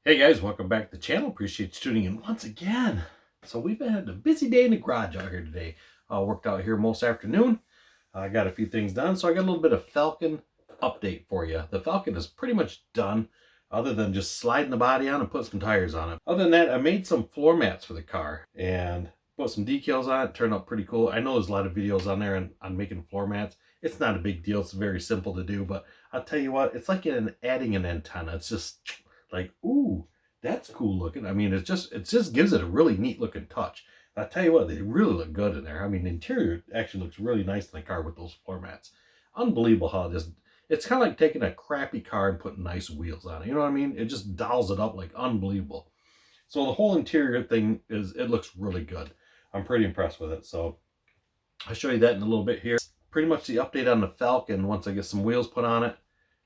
Hey guys, welcome back to the channel. Appreciate you tuning in once again. So we've had a busy day in the garage out here today. Worked out here most afternoon. I got a few things done, so I got a little bit of Falcon update for you. The Falcon is pretty much done, other than just sliding the body on and put some tires on it. Other than that, I made some floor mats for the car and put some decals on it. Turned out pretty cool. I know there's a lot of videos on there on making floor mats. It's not a big deal. It's very simple to do, but I'll tell you what, it's like adding an antenna. It's just like, ooh, that's cool looking. I mean, it just gives it a really neat looking touch. And I tell you what, they really look good in there. I mean, the interior actually looks really nice in the car with those floor mats. Unbelievable how it's kind of like taking a crappy car and putting nice wheels on it. You know what I mean? It just dolls it up like unbelievable. So the whole interior thing it looks really good. I'm pretty impressed with it. So I'll show you that in a little bit here. Pretty much the update on the Falcon. Once I get some wheels put on it,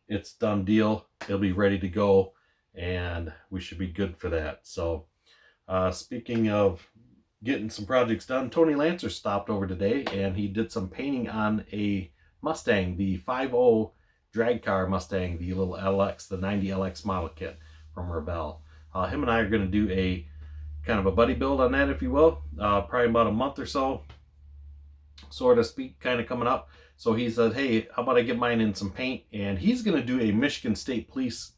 it's done deal. It'll be ready to go, and we should be good for that. So speaking of getting some projects done, Tony Lantzer stopped over today and he did some painting on a Mustang, the 5.0 drag car Mustang, the little LX, the 90LX model kit from Rebel. Him and I are going to do a kind of a buddy build on that, if you will, probably about a month or so, so to speak, kind of coming up. So he said, hey, how about I get mine in some paint? And he's going to do a Michigan State Police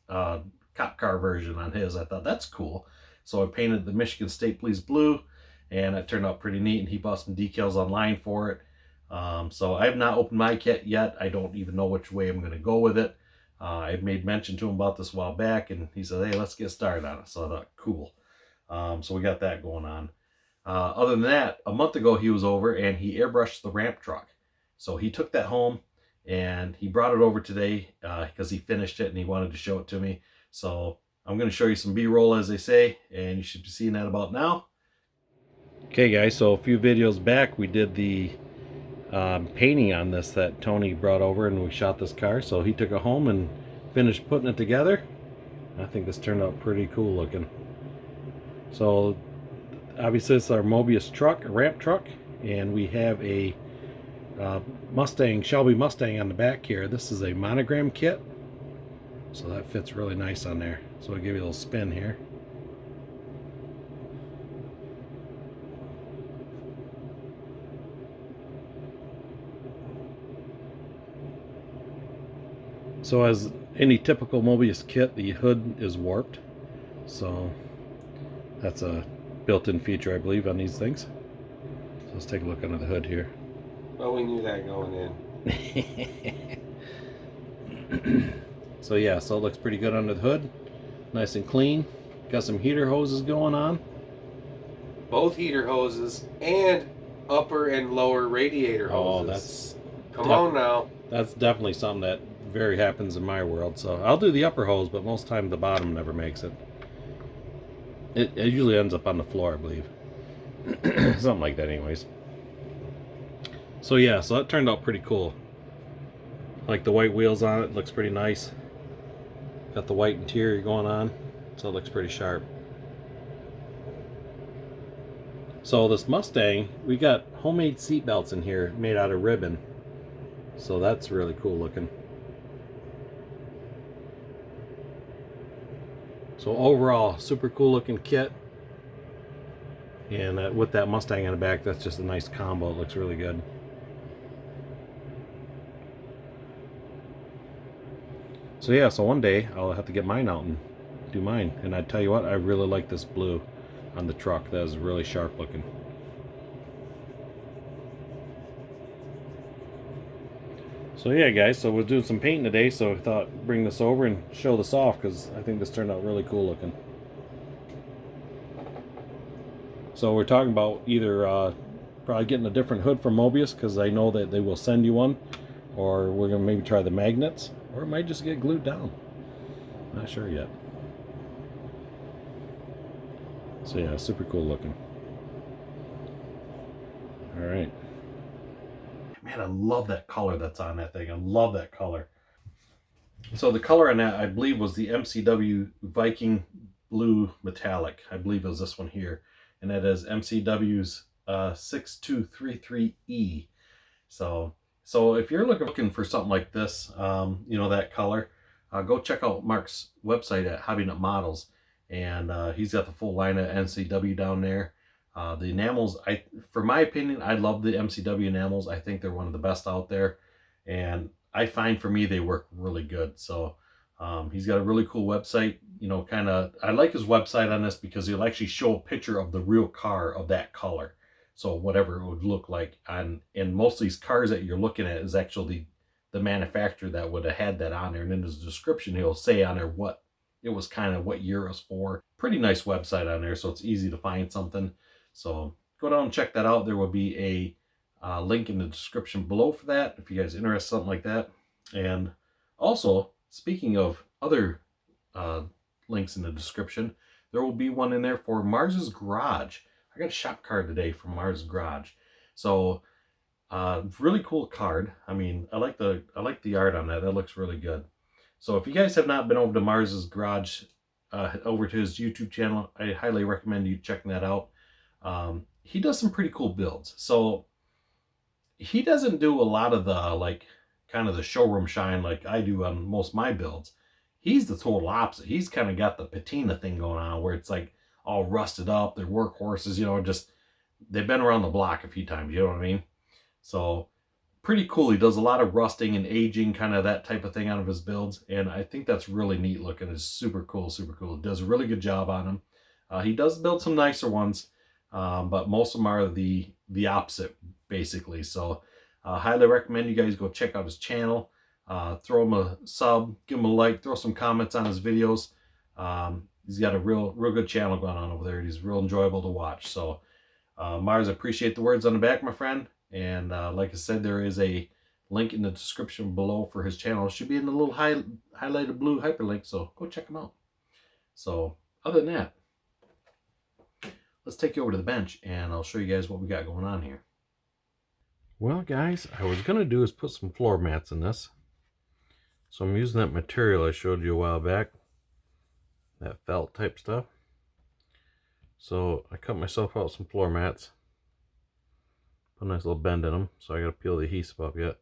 cop car version on his. I thought that's cool. So I painted the Michigan State Police blue, and it turned out pretty neat, and he bought some decals online for it. So I have not opened my kit yet. I don't even know which way I'm going to go with it. I made mention to him about this a while back, and he said, hey, let's get started on it. So I thought, cool. So we got that going on. Other than that, a month ago he was over and he airbrushed the ramp truck. So he took that home and he brought it over today because he finished it and he wanted to show it to me. So I'm going to show you some B-roll, as they say, and you should be seeing that about now. Okay guys, so a few videos back we did the painting on this that Tony brought over, and we shot this car. So he took it home and finished putting it together. I think this turned out pretty cool looking. So obviously it's our Mobius truck, a ramp truck, and we have a Mustang, Shelby Mustang on the back here. This is a monogram kit, so that fits really nice on there. So I'll give you a little spin here. So as any typical Mobius kit, the hood is warped. So that's a built-in feature, I believe, on these things. So let's take a look under the hood here. Well, we knew that going in. So yeah, so it looks pretty good under the hood. Nice and clean. Got some heater hoses going on. Both heater hoses and upper and lower radiator hoses. Oh, that's... Come on now. That's definitely something that very happens in my world. So I'll do the upper hose, but most time the bottom never makes it. It usually ends up on the floor, I believe. Something like that anyways. So yeah, so that turned out pretty cool. Like the white wheels on it, looks pretty nice. Got the white interior going on, so it looks pretty sharp. So this Mustang, we got homemade seat belts in here made out of ribbon. So that's really cool looking. So overall, super cool looking kit. And with that Mustang in the back, that's just a nice combo. It looks really good. So yeah, so one day I'll have to get mine out and do mine. And I tell you what, I really like this blue on the truck. That is really sharp looking. So yeah guys, so we're doing some painting today, so I thought I'd bring this over and show this off because I think this turned out really cool looking. So we're talking about either probably getting a different hood from Mobius, because I know that they will send you one, or we're going to maybe try the magnets, or it might just get glued down. Not sure yet. So yeah, super cool looking. Alright. Man, I love that color that's on that thing. I love that color. So the color on that, I believe, was the MCW Viking Blue Metallic. I believe it was this one here. And that is MCW's 6233E. So if you're looking for something like this, you know, that color, go check out Mark's website at Hobby Nut Models. and he's got the full line of MCW down there. The enamels, for my opinion, I love the MCW enamels. I think they're one of the best out there, and I find for me they work really good. So he's got a really cool website. You know, kind of, I like his website on this because he'll actually show a picture of the real car of that color. So whatever it would look like. And most of these cars that you're looking at is actually the manufacturer that would have had that on there. And in his description, he'll say on there what it was, kind of what year it was for. Pretty nice website on there, so it's easy to find something. So go down and check that out. There will be a link in the description below for that if you guys are interested in something like that. And also, speaking of other links in the description, there will be one in there for Mars's Garage. I got a shop card today from Mars Garage. So really cool card. I mean, I like the art on that. That looks really good. So if you guys have not been over to Mars's Garage, over to his YouTube channel, I highly recommend you checking that out. He does some pretty cool builds. So he doesn't do a lot of the like kind of the showroom shine like I do on most of my builds. He's the total opposite. He's kind of got the patina thing going on where it's like all rusted up. They're workhorses, you know, just they've been around the block a few times, you know what I mean? So pretty cool. He does a lot of rusting and aging, kind of that type of thing out of his builds, and I think that's really neat looking. It's super cool, super cool. He does a really good job on them. He does build some nicer ones, but most of them are the opposite, basically. So highly recommend you guys go check out his channel. Throw him a sub, give him a like, throw some comments on his videos. He's got a real good channel going on over there. He's real enjoyable to watch. So Mars, I appreciate the words on the back, my friend. And like I said, there is a link in the description below for his channel. It should be in the little highlighted blue hyperlink, so go check him out. So other than that, let's take you over to the bench and I'll show you guys what we got going on here. Well, guys, I was going to do is put some floor mats in this. So I'm using that material I showed you a while back, that felt type stuff. So I cut myself out some floor mats. Put a nice little bend in them, so I got to peel the adhesive up yet.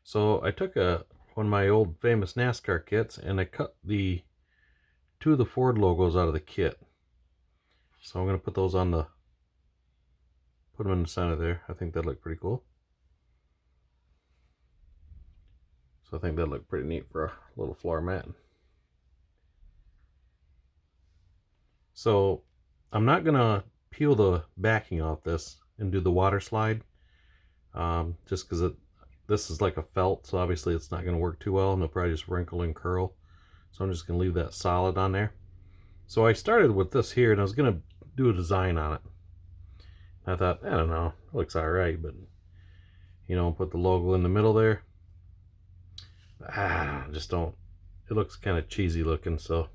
So I took one of my old famous NASCAR kits and I cut two of the Ford logos out of the kit. So I'm going to put those on put them in the center there. I think that look pretty cool. So I think that look pretty neat for a little floor mat. So I'm not going to peel the backing off this and do the water slide, just because this is like a felt, so obviously it's not going to work too well and it'll probably just wrinkle and curl. So I'm just going to leave that solid on there. So I started with this here and I was going to do a design on it. I thought, I don't know, it looks alright, but you know, put the logo in the middle there. Just don't, it looks kind of cheesy looking, so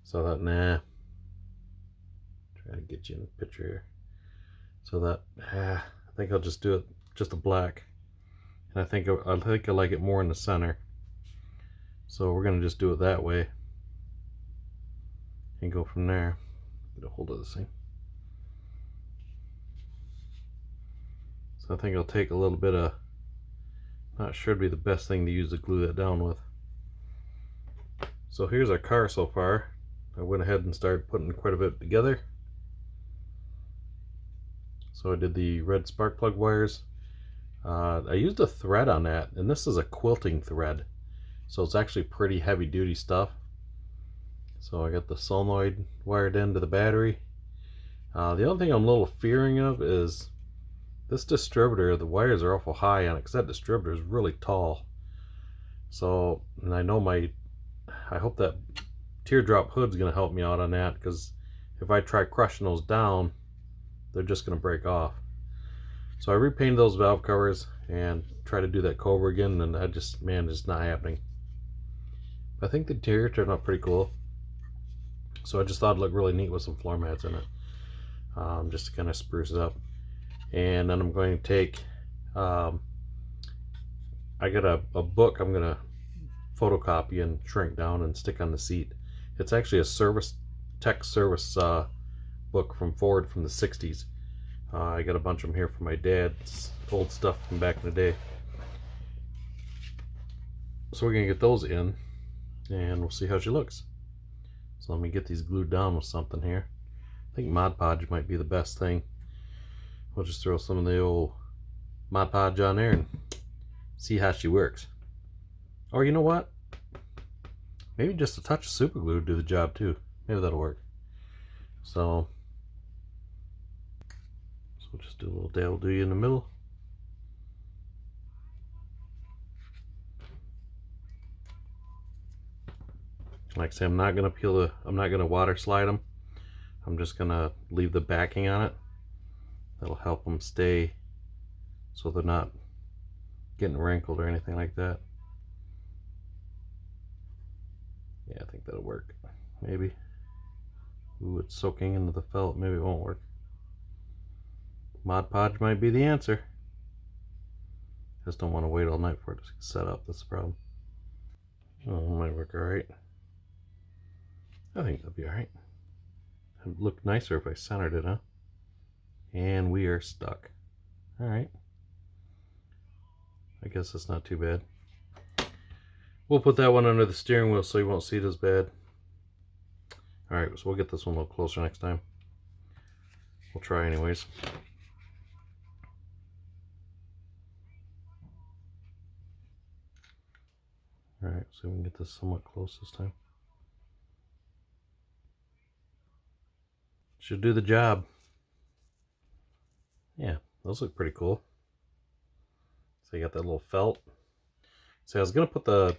I thought, nah. Try to get you in the picture here. So that, I think I'll just do it just a black. And I think I like it more in the center. So we're gonna just do it that way. And go from there. Get a hold of this thing. So I think I'll take a little bit of, not sure it'd be the best thing to use to glue that down with. So here's our car so far. I went ahead and started putting quite a bit together. So I did the red spark plug wires. I used a thread on that, and this is a quilting thread. So it's actually pretty heavy duty stuff. So I got the solenoid wired into the battery. The only thing I'm a little fearing of is this distributor, the wires are awful high on it because that distributor is really tall. So, and I know I hope that teardrop hood's going to help me out on that, because if I try crushing those down, they're just going to break off. So I repainted those valve covers and try to do that Cobra again, and I just, man, it's not happening. I think the interior turned out pretty cool. So I just thought it'd look really neat with some floor mats in it, just to kind of spruce it up. And then I'm going to take, I got a book I'm going to photocopy and shrink down and stick on the seat. It's actually a tech service book from Ford from the 60s. I got a bunch of them here from my dad's old stuff from back in the day. So we're going to get those in and we'll see how she looks. So let me get these glued down with something here. I think Mod Podge might be the best thing. We'll just throw some of the old Mod Podge on there and see how she works. Or you know what? Maybe just a touch of super glue to do the job too. Maybe that'll work. So we'll just do a little dabble do you in the middle. Like I say, I'm not gonna water slide them. I'm just gonna leave the backing on it. That'll help them stay so they're not getting wrinkled or anything like that. Yeah, I think that'll work. Maybe. Ooh, it's soaking into the felt. Maybe it won't work. Mod Podge might be the answer. Just don't want to wait all night for it to set up. That's the problem. Oh, it might work alright. I think that'll be alright. It'd look nicer if I centered it, huh? And we are stuck. Alright. I guess that's not too bad. We'll put that one under the steering wheel so you won't see it as bad. Alright, so we'll get this one a little closer next time. We'll try anyways. Alright, so we can get this somewhat close this time. Should do the job. Yeah, those look pretty cool. So you got that little felt. See, I was gonna put the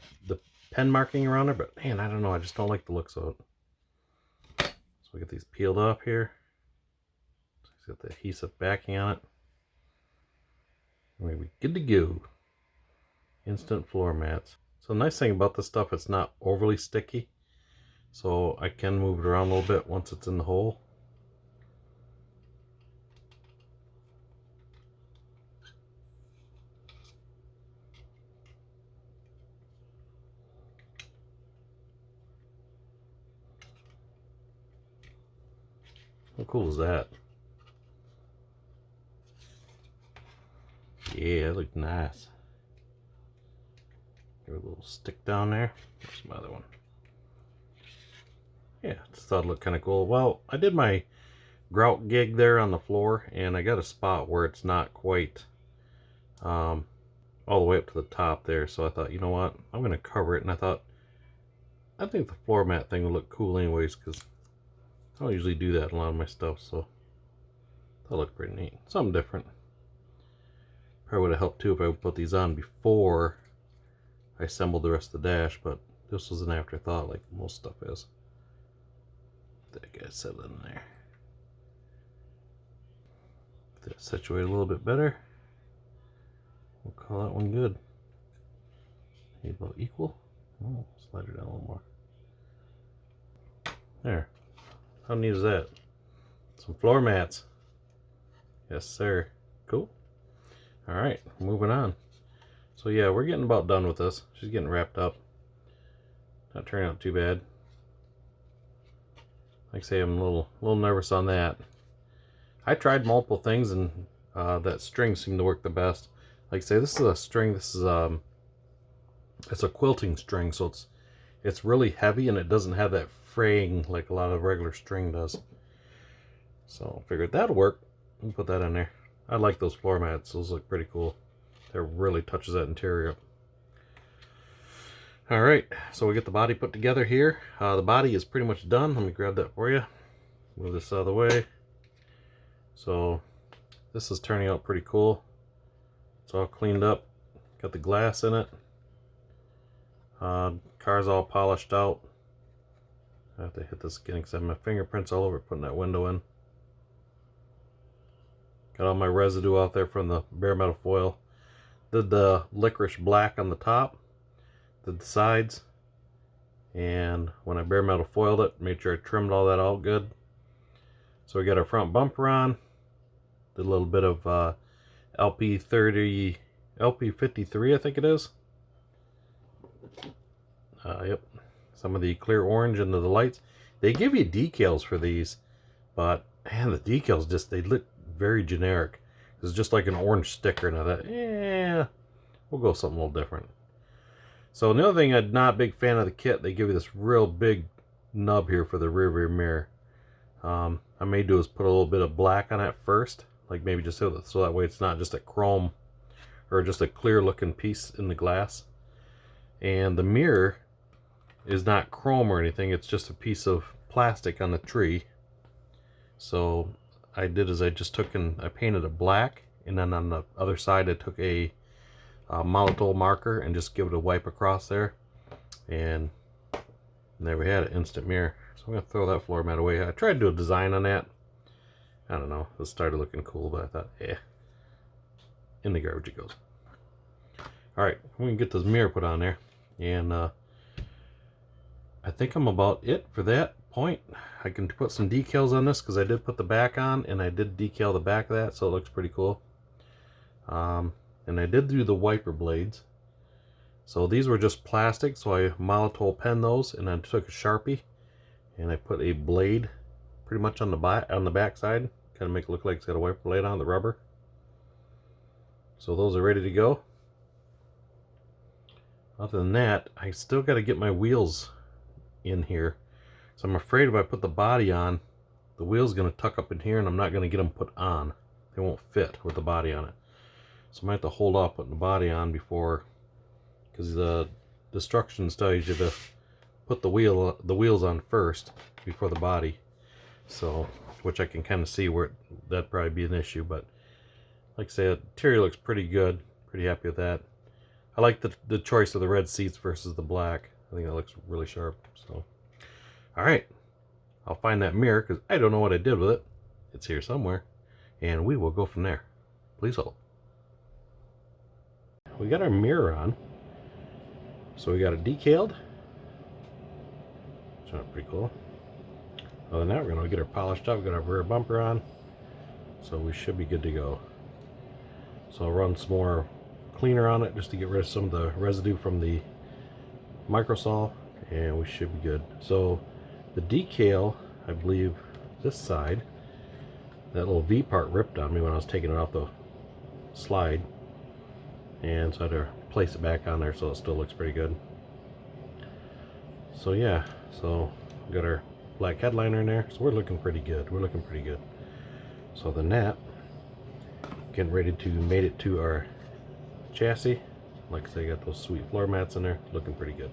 pen marking around there, but man, I don't know. I just don't like the looks of it. So we get these peeled up here. So it's got the adhesive backing on it. We're good to go. Instant floor mats. So the nice thing about this stuff, it's not overly sticky. So I can move it around a little bit once it's in the hole. How cool is that? Yeah, that looked nice. Give it a little stick down there. There's my other one. Yeah, just thought it looked kind of cool. Well, I did my grout gig there on the floor, and I got a spot where it's not quite all the way up to the top there. So I thought, you know what? I'm going to cover it, and I thought, I think the floor mat thing would look cool anyways, because I don't usually do that in a lot of my stuff, so that looked pretty neat. Something different. Probably would have helped too if I would put these on before I assembled the rest of the dash, but this was an afterthought like most stuff is. That guy settled in there. Get that situated a little bit better. We'll call that one good. Maybe about equal. Oh, slide her down a little more. There. How neat is that? Some floor mats. Yes, sir. Cool. Alright, moving on. So yeah, we're getting about done with this. She's getting wrapped up. Not turning out too bad. Like I say, I'm a little nervous on that. I tried multiple things, and that string seemed to work the best. Like I say, this is a string. This is it's a quilting string, so it's really heavy, and it doesn't have that fraying like a lot of regular string does. So I figured that'll work. We'll put that in there. I like those floor mats. Those look pretty cool. That really touches that interior up. Alright, so we get the body put together here. The body is pretty much done. Let me grab that for you. Move this out of the way. So this is turning out pretty cool. It's all cleaned up. Got the glass in it. Car's all polished out. I have to hit this again because I have my fingerprints all over it, putting that window in. Got all my residue out there from the bare metal foil. Did the licorice black on the top. Did the sides. And when I bare metal foiled it, made sure I trimmed all that out good. So we got our front bumper on. Did a little bit of LP53, I think it is. Yep. Some of the clear orange into the lights. They give you decals for these, but man, the decals they look very generic. It's just like an orange sticker. Now that, yeah, we'll go something a little different. So another thing, I'm not a big fan of the kit. They give you this real big nub here for the rear mirror. I may do is put a little bit of black on it first, like maybe just so that way it's not just a chrome or just a clear looking piece in the glass. And the mirror is not chrome or anything, it's just a piece of plastic on the tree. So I did is I just took and I painted it black, and then on the other side I took a Molotow marker and just give it a wipe across there, and there we had it, instant mirror. So I'm gonna throw that floor mat away. I tried to do a design on that. I don't know, it started looking cool, but I thought, in the garbage it goes. Alright, we can get this mirror put on there, and I think I'm about it for that point. I can put some decals on this because I did put the back on, and I did decal the back of that, so it looks pretty cool. And I did do the wiper blades. So these were just plastic, so I Molotow penned those, and I took a Sharpie and I put a blade pretty much on the back side, kind of make it look like it's got a wiper blade on the rubber. So those are ready to go. Other than that, I still got to get my wheels in here. So I'm afraid if I put the body on, the wheel's going to tuck up in here, and I'm not going to get them put on. They won't fit with the body on it. So I might have to hold off putting the body on before, because the instructions tells you to put the wheels on first before the body. So, which I can kind of see where that'd probably be an issue, but like I say, the interior looks pretty good. Pretty happy with that. I like the choice of the red seats versus the black. I think that looks really sharp. So, all right, I'll find that mirror because I don't know what I did with it. It's here somewhere, and we will go from there. Please hold. We got our mirror on, so we got it decaled. It's not pretty cool. Other than that, we're gonna get her polished up. We got our rear bumper on, so we should be good to go. So I'll run some more cleaner on it just to get rid of some of the residue from the microsaw, and we should be good. So the decal, I believe this side, that little V part ripped on me when I was taking it off the slide, and so I had to place it back on there so it still looks pretty good. So yeah, so we got our black headliner in there, so we're looking pretty good. We're looking pretty good. So the net, getting ready to mate it to our chassis. Like I say, got those sweet floor mats in there, looking pretty good.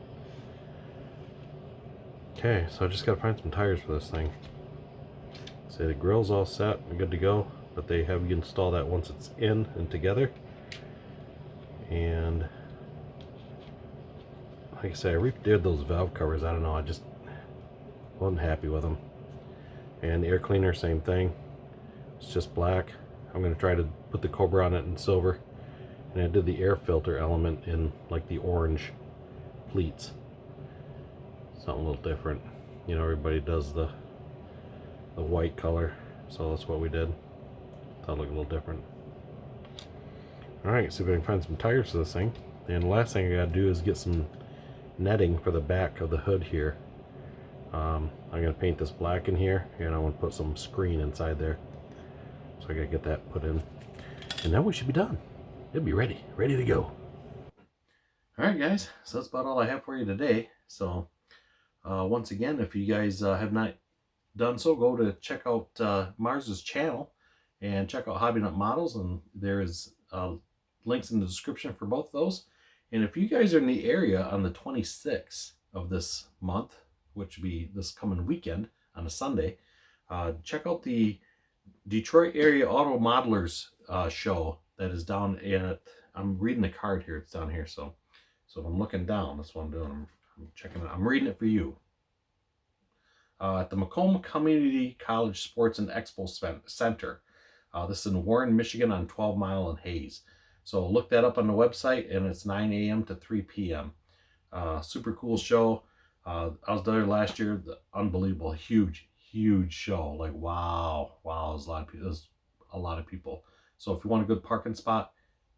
Okay, so I just gotta find some tires for this thing. So the grill's all set and good to go, but they have you install that once it's in and together. And like I say, I redid those valve covers. I don't know, I just wasn't happy with them. And the air cleaner, same thing. It's just black. I'm gonna try to put the Cobra on it in silver. And I did the air filter element in like the orange pleats. Something a little different. You know, everybody does the white color, so that's what we did. Thought it looked a little different. Alright, see if I can find some tires for this thing. And the last thing I gotta do is get some netting for the back of the hood here. I'm gonna paint this black in here, and I want to put some screen inside there. So I gotta get that put in. And then we should be done. It'll be ready to go. Alright guys, so that's about all I have for you today. So once again, if you guys have not done so, go to check out Mars's channel and check out Hobby Nut Models, and there is links in the description for both of those. And if you guys are in the area on the 26th of this month, which would be this coming weekend on a Sunday, check out the Detroit Area Auto Modelers show that is down at, I'm reading the card here, it's down here, so if I'm looking down, that's what I'm doing, I'm checking it, I'm reading it for you. At the Macomb Community College Sports and Expo Center. This is in Warren, Michigan on 12 Mile and Hayes. So look that up on the website, and it's 9 a.m. to 3 p.m. Super cool show. I was there last year. Unbelievable, huge show. Like wow, it was a lot of people. It was a lot of people. So if you want a good parking spot,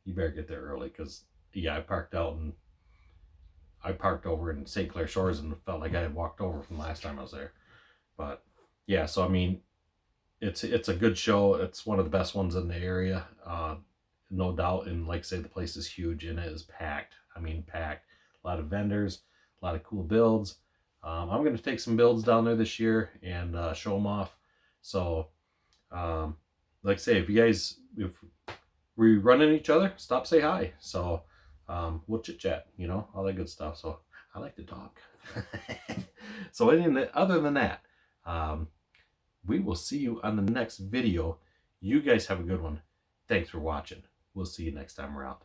you better get there early, because yeah, I parked over in St. Clair Shores and felt like I had walked over from last time I was there. But yeah, so I mean, it's a good show. It's one of the best ones in the area, no doubt. And like I say, the place is huge and it is packed. I mean, packed. A lot of vendors, a lot of cool builds, I'm going to take some builds down there this year and show them off. So, like I say, if we run into each other, stop, say hi. So, we'll chit chat, you know, all that good stuff. So, I like to talk. So, other than that, we will see you on the next video. You guys have a good one. Thanks for watching. We'll see you next time we're out.